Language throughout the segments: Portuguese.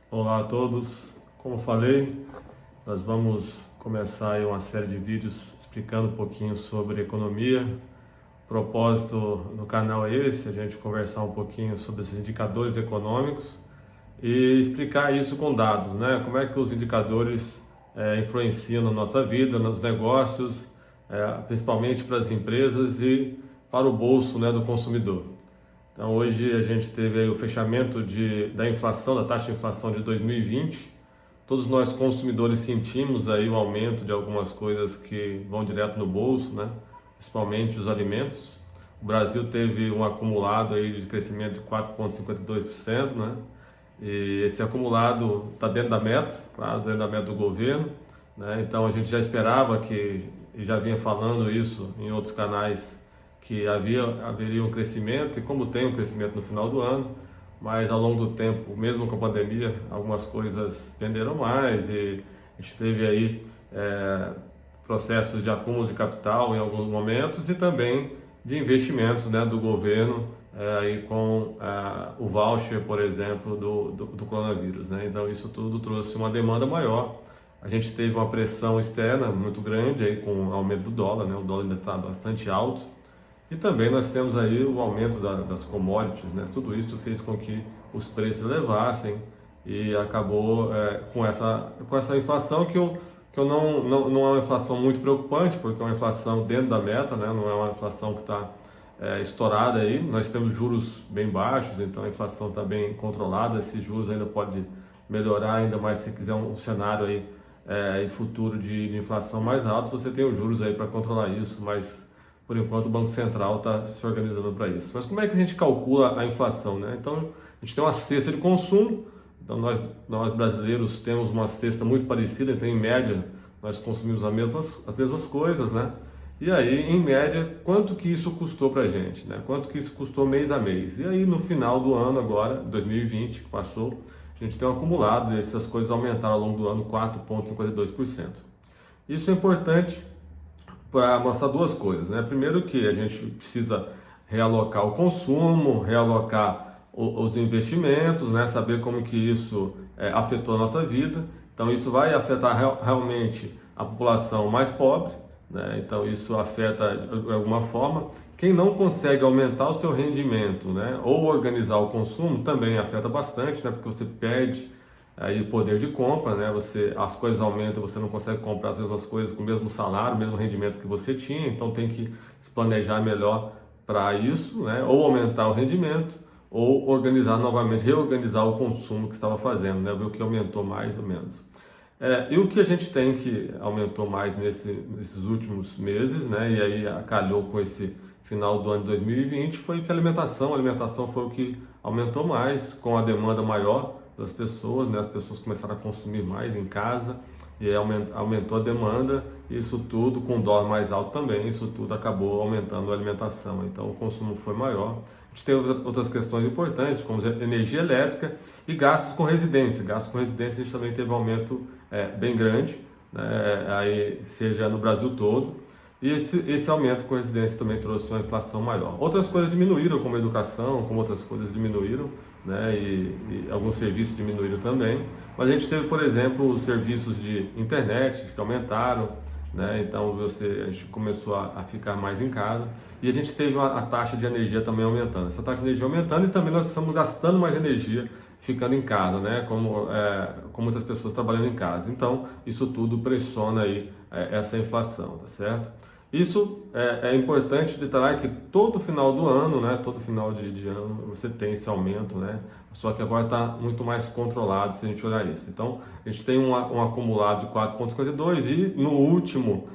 Olá a todos, como falei, nós vamos começar aí uma série de vídeos explicando um pouquinho sobre economia. O propósito do canal é esse, a gente conversar um pouquinho sobre esses indicadores econômicos e explicar isso com dados, né? Como é que os indicadores influenciam na nossa vida, nos negócios, principalmente para as empresas e para o bolso, né, do consumidor. Então hoje a gente teve aí o fechamento da inflação, da taxa de inflação de 2020. Todos nós consumidores sentimos aí o aumento de algumas coisas que vão direto no bolso, né? Principalmente os alimentos. O Brasil teve um acumulado aí de crescimento de 4,52%, né? E esse acumulado está dentro da meta, claro, dentro da meta do governo, né? Então a gente já esperava e já vinha falando isso em outros canais, que haveria um crescimento, e como tem um crescimento no final do ano, mas ao longo do tempo, mesmo com a pandemia, algumas coisas venderam mais e a gente teve aí processos de acúmulo de capital em alguns momentos e também de investimentos, né, do governo aí com o voucher, por exemplo, do coronavírus, né? Então isso tudo trouxe uma demanda maior. A gente teve uma pressão externa muito grande aí com o aumento do dólar, né? O dólar ainda está bastante alto. E também nós temos aí o aumento das commodities, né? Tudo isso fez com que os preços elevassem e acabou com essa inflação que não é uma inflação muito preocupante, porque é uma inflação dentro da meta, né? Não é uma inflação que está estourada aí. Nós temos juros bem baixos, então a inflação está bem controlada. Esses juros ainda pode melhorar ainda mais se quiser um cenário aí em futuro de inflação mais alto. Você tem os juros aí para controlar isso, mas por enquanto o Banco Central está se organizando para isso. Mas como é que a gente calcula a inflação, né? Então a gente tem uma cesta de consumo. Então nós brasileiros temos uma cesta muito parecida, então em média nós consumimos as mesmas coisas, né? E aí, em média, quanto que isso custou para a gente, né? Quanto que isso custou mês a mês? E aí no final do ano agora, 2020, que passou, a gente tem um acumulado e essas coisas aumentaram ao longo do ano 4,52%. Isso é importante para mostrar duas coisas, né? Primeiro que a gente precisa realocar o consumo, realocar os investimentos, né? Saber como que isso afetou a nossa vida. Então isso vai afetar realmente a população mais pobre, né? Então isso afeta de alguma forma. Quem não consegue aumentar o seu rendimento, né? Ou organizar o consumo também afeta bastante, né? Porque você perde aí poder de compra, né? As coisas aumentam, você não consegue comprar as mesmas coisas com o mesmo salário, o mesmo rendimento que você tinha, então tem que se planejar melhor para isso, né? Ou aumentar o rendimento, ou organizar novamente, reorganizar o consumo que estava fazendo, né? Ver o que aumentou mais ou menos. E o que a gente tem que aumentou mais nesses últimos meses, né? E aí calhou com esse final do ano de 2020, foi que a alimentação foi o que aumentou mais, com a demanda maior das pessoas, né? As pessoas começaram a consumir mais em casa e aí aumentou a demanda. Isso tudo com dólar mais alto também, isso tudo acabou aumentando a alimentação, então o consumo foi maior. A gente tem outras questões importantes, como energia elétrica e gastos com residência. Gastos com residência a gente também teve um aumento bem grande, né? Aí, seja no Brasil todo. E esse aumento com residência também trouxe uma inflação maior. Outras coisas diminuíram, como a educação, como outras coisas diminuíram, né? E alguns serviços diminuíram também. Mas a gente teve, por exemplo, os serviços de internet que aumentaram, né? Então a gente começou a ficar mais em casa. E a gente teve a taxa de energia também aumentando. Essa taxa de energia aumentando e também nós estamos gastando mais energia ficando em casa, né? Com muitas pessoas trabalhando em casa. Então isso tudo pressiona aí essa inflação, tá certo? Isso é importante detalhar que todo final do ano, né, todo final de ano você tem esse aumento, né, só que agora está muito mais controlado se a gente olhar isso. Então a gente tem um acumulado de 4,52 e no último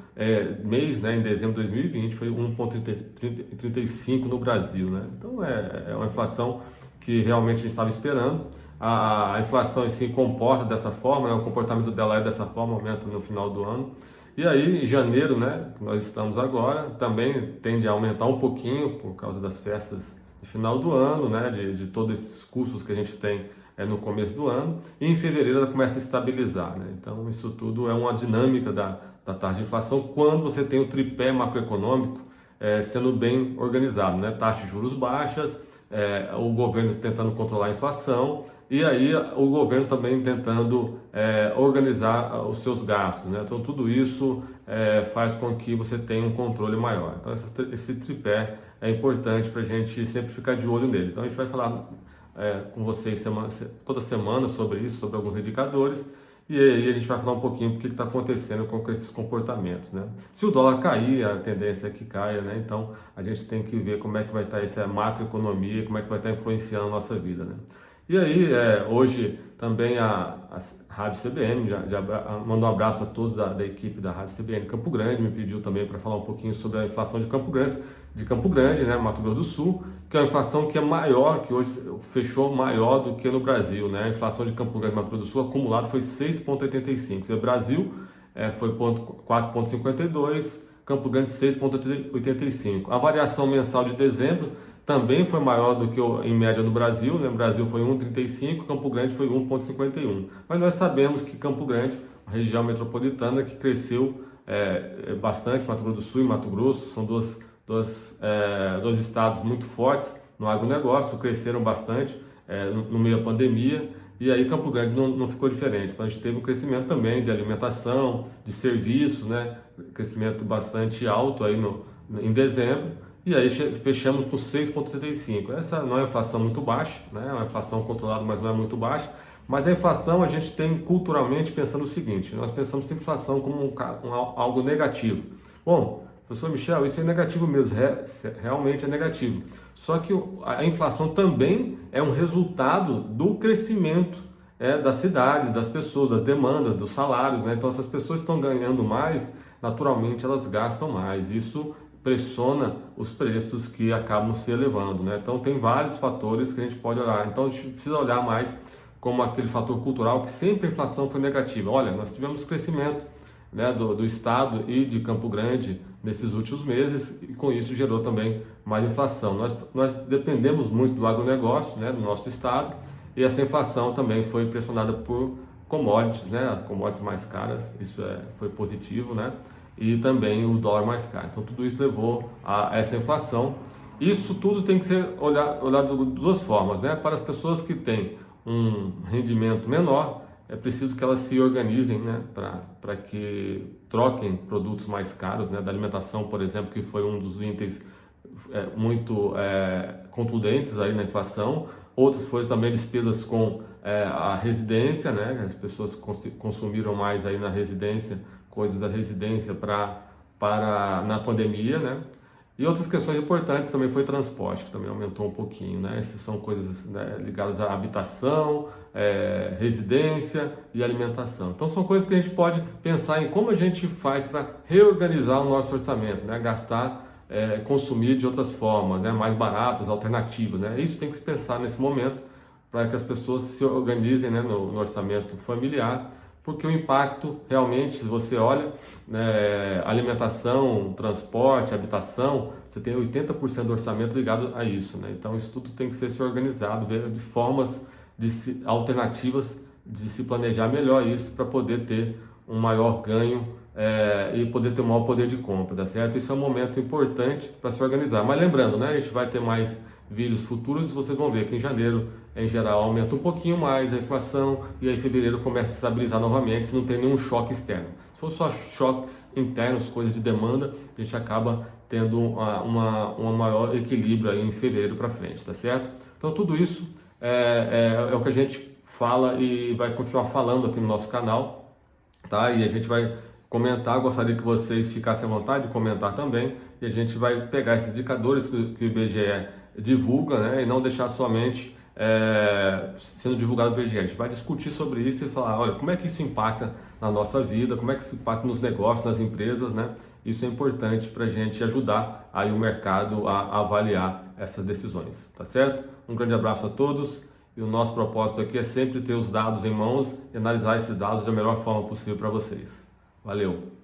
mês, né, em dezembro de 2020, foi 1,35 no Brasil, né? Então é uma inflação que realmente a gente estava esperando. A inflação em si comporta dessa forma, né, o comportamento dela é dessa forma, aumenta no final do ano. E aí, em janeiro, né, que nós estamos agora, também tende a aumentar um pouquinho por causa das festas de final do ano, né, de todos esses custos que a gente tem no começo do ano. E em fevereiro ela começa a estabilizar, né? Então, isso tudo é uma dinâmica da taxa de inflação quando você tem o tripé macroeconômico sendo bem organizado, né? Taxa de juros baixas, o governo tentando controlar a inflação e aí o governo também tentando organizar os seus gastos, né? Então tudo isso faz com que você tenha um controle maior. Então esse tripé é importante para a gente sempre ficar de olho nele. Então a gente vai falar com vocês toda semana sobre isso, sobre alguns indicadores. E aí a gente vai falar um pouquinho do que está acontecendo com esses comportamentos, né? Se o dólar cair, a tendência é que caia, né? Então a gente tem que ver como é que vai estar essa macroeconomia, como é que vai estar influenciando a nossa vida, né? E aí hoje também a Rádio CBN já mandou um abraço a todos da equipe da Rádio CBN Campo Grande, me pediu também para falar um pouquinho sobre a inflação de Campo Grande, né, Mato Grosso do Sul, que é uma inflação que é maior, que hoje fechou maior do que no Brasil, né? A inflação de Campo Grande e Mato Grosso do Sul acumulado foi 6,85. O Brasil foi 4,52, Campo Grande 6,85. A variação mensal de dezembro também foi maior do que em média no Brasil, né? O Brasil foi 1,35, Campo Grande foi 1,51. Mas nós sabemos que Campo Grande, a região metropolitana, que cresceu bastante, Mato Grosso do Sul e Mato Grosso, são dois estados muito fortes no agronegócio, cresceram bastante no meio da pandemia, e aí Campo Grande não ficou diferente. Então a gente teve um crescimento também de alimentação, de serviços, né? Crescimento bastante alto aí em dezembro, e aí fechamos com 6,35. Essa não é uma inflação muito baixa, né? É uma inflação controlada, mas não é muito baixa. Mas a inflação a gente tem culturalmente pensando o seguinte: nós pensamos em inflação como algo negativo. Bom, professor Michel, isso é negativo mesmo, realmente é negativo. Só que a inflação também é um resultado do crescimento das cidades, das pessoas, das demandas, dos salários, né? Então, se as pessoas estão ganhando mais, naturalmente elas gastam mais. Isso pressiona os preços que acabam se elevando, né? Então, tem vários fatores que a gente pode olhar. Então, a gente precisa olhar mais como aquele fator cultural, que sempre a inflação foi negativa. Olha, nós tivemos crescimento, né, do estado e de Campo Grande nesses últimos meses, e com isso gerou também mais inflação. Nós dependemos muito do agronegócio, né, do nosso estado, e essa inflação também foi pressionada por commodities, né, commodities mais caras, isso foi positivo, né, e também o dólar mais caro. Então tudo isso levou a essa inflação. Isso tudo tem que ser olhado de duas formas, né? Para as pessoas que têm um rendimento menor, é preciso que elas se organizem, né, para que troquem produtos mais caros, né, da alimentação, por exemplo, que foi um dos itens muito contundentes aí na inflação. Outras foram também despesas com a residência, né, as pessoas consumiram mais aí na residência, coisas da residência na pandemia, né. E outras questões importantes também foi transporte, que também aumentou um pouquinho, né? Essas são coisas, né, ligadas à habitação, residência e alimentação. Então são coisas que a gente pode pensar em como a gente faz para reorganizar o nosso orçamento, né? Gastar, consumir de outras formas, né? Mais baratas, alternativas, né? Isso tem que se pensar nesse momento para que as pessoas se organizem, né, no orçamento familiar, porque o impacto realmente, se você olha, né, alimentação, transporte, habitação, você tem 80% do orçamento ligado a isso, né? Então isso tudo tem que ser organizado, ver de formas alternativas de se planejar melhor isso para poder ter um maior ganho e poder ter um maior poder de compra, tá certo? Isso é um momento importante para se organizar. Mas lembrando, né, a gente vai ter mais vídeos futuros e vocês vão ver que em janeiro, em geral, aumenta um pouquinho mais a inflação e aí em fevereiro começa a estabilizar novamente se não tem nenhum choque externo. Se for só choques internos, coisas de demanda, a gente acaba tendo um maior equilíbrio aí em fevereiro para frente, tá certo? Então tudo isso é o que a gente fala e vai continuar falando aqui no nosso canal, tá? E a gente vai comentar, gostaria que vocês ficassem à vontade de comentar também, e a gente vai pegar esses indicadores que o IBGE divulga, né, e não deixar somente sendo divulgado pelo IBGE. A gente vai discutir sobre isso e falar, olha, como é que isso impacta na nossa vida, como é que isso impacta nos negócios, nas empresas, né? Isso é importante para a gente ajudar aí o mercado a avaliar essas decisões, tá certo? Um grande abraço a todos, e o nosso propósito aqui é sempre ter os dados em mãos e analisar esses dados da melhor forma possível para vocês. Valeu!